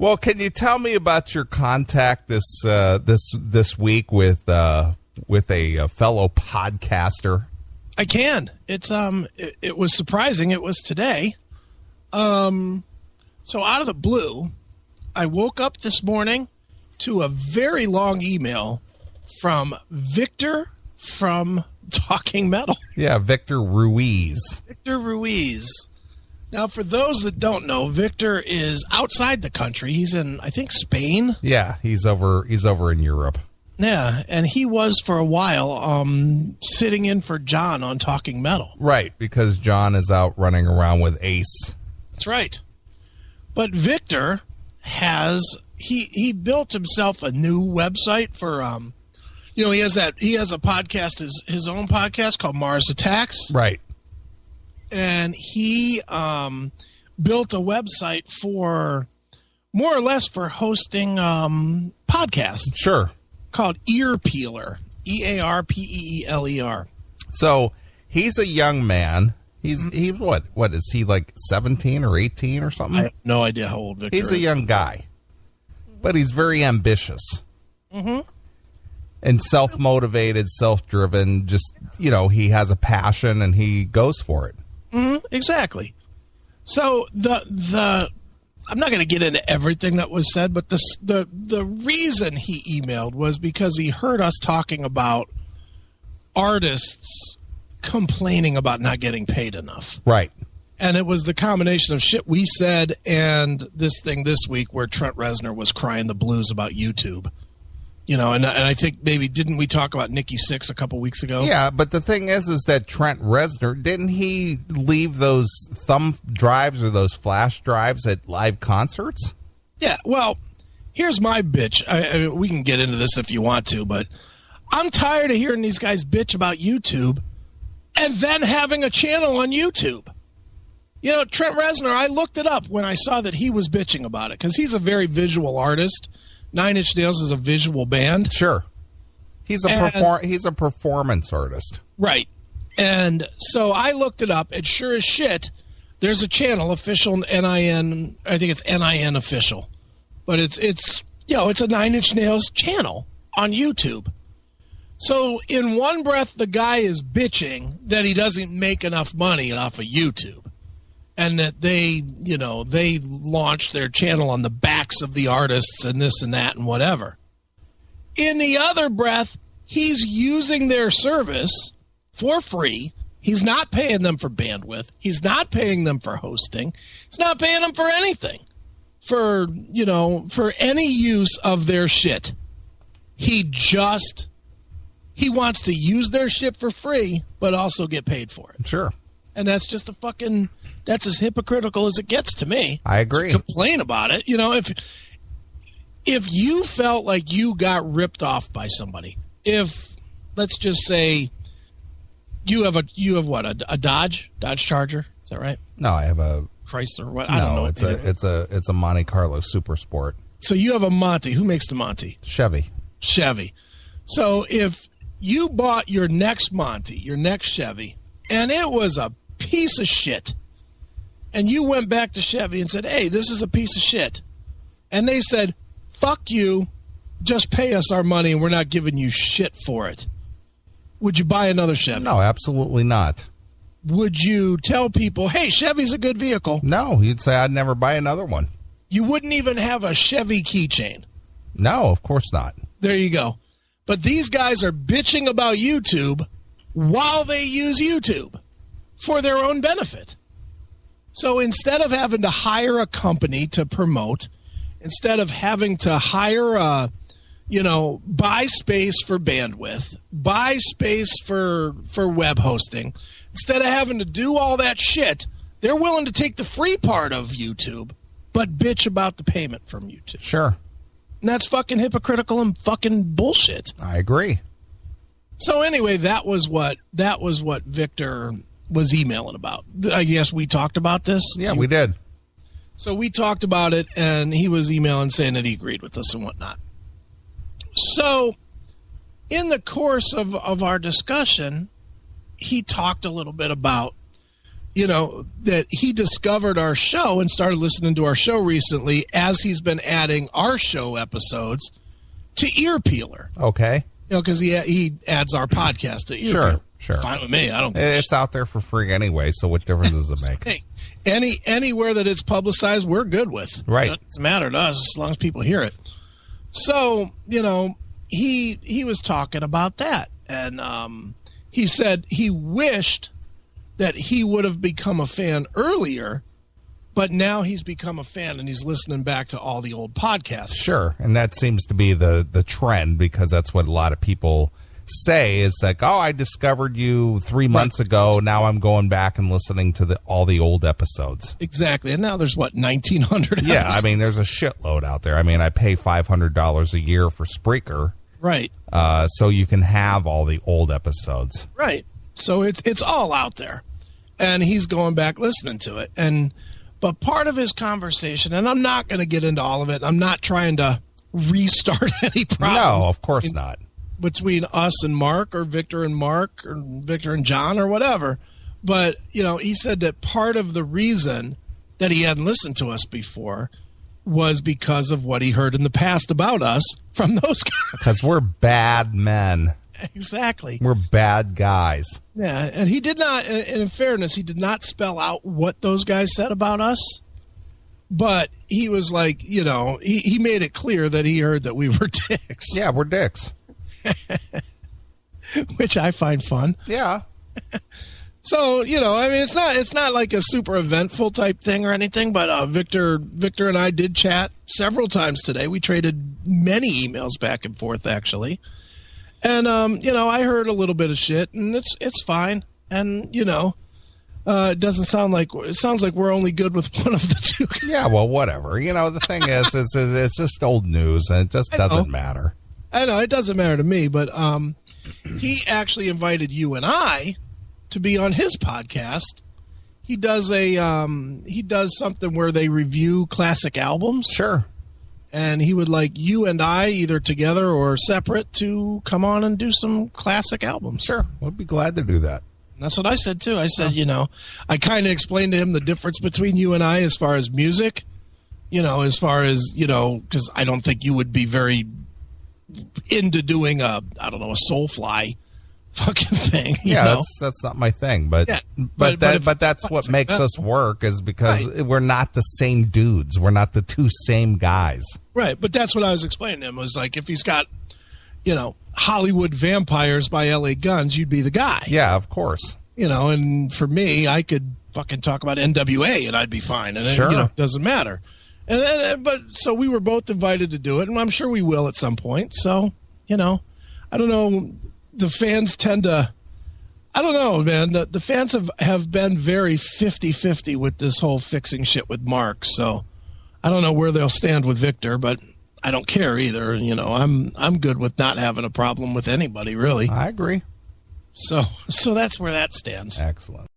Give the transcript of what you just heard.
Well, can you tell me about your contact this week with a fellow podcaster? I can. It was surprising. It was today. So out of the blue, I woke up this morning to a very long email from Victor from Talking Metal. Yeah, Victor Ruiz. Victor Ruiz. Now, for those that don't know, Victor is outside the country. He's in, I think, Spain. Yeah, he's over in Europe. Yeah, and he was for a while sitting in for John on Talking Metal. Right, because John is out running around with Ace. That's right. But Victor he built himself a new website for he has a podcast, his own podcast called Mars Attacks. Right. And he built a website for more or less for hosting podcasts. Sure. Called Ear Peeler. EARPEELER. So he's a young man. He's what is he, like 17 or 18 or something? I have no idea how old Victor is. He's a young guy. But he's very ambitious. Mm-hmm. And self-motivated, self-driven. Just, he has a passion and he goes for it. Mm-hmm. Exactly. So I'm not going to get into everything that was said, but the reason he emailed was because he heard us talking about artists complaining about not getting paid enough. Right. And it was the combination of shit we said and this thing this week where Trent Reznor was crying the blues about YouTube. And I think maybe didn't we talk about Nikki Sixx a couple weeks ago? Yeah, but the thing is that Trent Reznor, didn't he leave those thumb drives or those flash drives at live concerts? Yeah, well, here's my bitch. I we can get into this if you want to, but I'm tired of hearing these guys bitch about YouTube and then having a channel on YouTube. Trent Reznor, I looked it up when I saw that he was bitching about it because he's a very visual artist. Nine Inch Nails is a visual band. Sure. He's a performance artist. Right. And so I looked it up, and sure as shit, there's a channel, official NIN, I think it's NIN official. But it's a Nine Inch Nails channel on YouTube. So in one breath, the guy is bitching that he doesn't make enough money off of YouTube. And that they launched their channel on the backs of the artists and this and that and whatever. In the other breath, he's using their service for free. He's not paying them for bandwidth. He's not paying them for hosting. He's not paying them for anything. For any use of their shit. He wants to use their shit for free, but also get paid for it. Sure. And that's just that's as hypocritical as it gets to me. I agree. To complain about it. If you felt like you got ripped off by somebody, if let's just say you have what, a Dodge Charger? Is that right? No, I have a Chrysler. What? I don't know. It's a Monte Carlo Super Sport. So you have a Monte. Who makes the Monte? Chevy. So if you bought your next Monte, your next Chevy, and it was a piece of shit, and you went back to Chevy and said, hey, this is a piece of shit, and they said, fuck you, just pay us our money and we're not giving you shit for it, would you buy another Chevy? No, absolutely not. Would you tell people, hey, Chevy's a good vehicle? No, you'd say I'd never buy another one. You wouldn't even have a Chevy keychain? No, of course not. There you go. But these guys are bitching about YouTube while they use YouTube for their own benefit. So instead of having to hire a company to promote, instead of having to hire buy space for bandwidth, buy space for web hosting, instead of having to do all that shit, they're willing to take the free part of YouTube, but bitch about the payment from YouTube. Sure. And that's fucking hypocritical and fucking bullshit. I agree. So anyway, that was what Victor was emailing about. I guess we talked about this. Yeah, we did. So we talked about it, and he was emailing saying that he agreed with us and whatnot. So in the course of our discussion, he talked a little bit about that he discovered our show and started listening to our show recently as he's been adding our show episodes to Ear Peeler. Okay. Because he adds our podcast to Ear Peeler. Sure. Fine with me. I don't. It's out there for free anyway, so what difference does it make? Hey, anywhere that it's publicized, we're good with. Right. It doesn't matter to us as long as people hear it. So, he was talking about that, and he said he wished that he would have become a fan earlier, but now he's become a fan and he's listening back to all the old podcasts. Sure, and that seems to be the trend, because that's what a lot of people say. Is like, oh, I discovered you 3 months ago. Now I'm going back and listening to all the old episodes. Exactly, and now there's 1,900 episodes. Yeah, I mean, there's a shitload out there. I mean, I pay $500 a year for Spreaker. Right. So you can have all the old episodes. Right. So it's all out there. And he's going back listening to it. But part of his conversation, and I'm not going to get into all of it. I'm not trying to restart any problem. No, of course not. Between us and Mark, or Victor and Mark, or Victor and John, or whatever. But, he said that part of the reason that he hadn't listened to us before was because of what he heard in the past about us from those guys. Because we're bad men. Exactly. We're bad guys. Yeah, and he did not, and in fairness, he did not spell out what those guys said about us. But he was like, he made it clear that he heard that we were dicks. Yeah, we're dicks. Which I find fun. Yeah. So, I mean, it's not like a super eventful type thing or anything, but Victor and I did chat several times today. We traded many emails back and forth, actually. And, I heard a little bit of shit, and it's fine. And, it sounds like we're only good with one of the two guys. Yeah, well, whatever. The thing is it's just old news, and it just doesn't matter. I know, it doesn't matter to me, but he actually invited you and I to be on his podcast. He does something where they review classic albums. Sure. And he would like you and I, either together or separate, to come on and do some classic albums. Sure. We'd be glad to do that. That's what I said, too. I said, I kind of explained to him the difference between you and I as far as music, as far as, because I don't think you would be very into doing a Soulfly fucking thing. Yeah, that's not my thing, but yeah, but that's what makes us work, is because we're not the same dudes. We're not the two same guys. Right, but that's what I was explaining to him. Was like, if he's got, Hollywood Vampires by L.A. Guns, you'd be the guy. Yeah, of course. And for me, I could fucking talk about NWA and I'd be fine. And sure, it doesn't matter. But so we were both invited to do it, and I'm sure we will at some point. So, I don't know. The fans tend to, I don't know, man. The fans have been very 50-50 with this whole fixing shit with Mark. So I don't know where they'll stand with Victor, but I don't care either. I'm good with not having a problem with anybody, really. I agree. So that's where that stands. Excellent.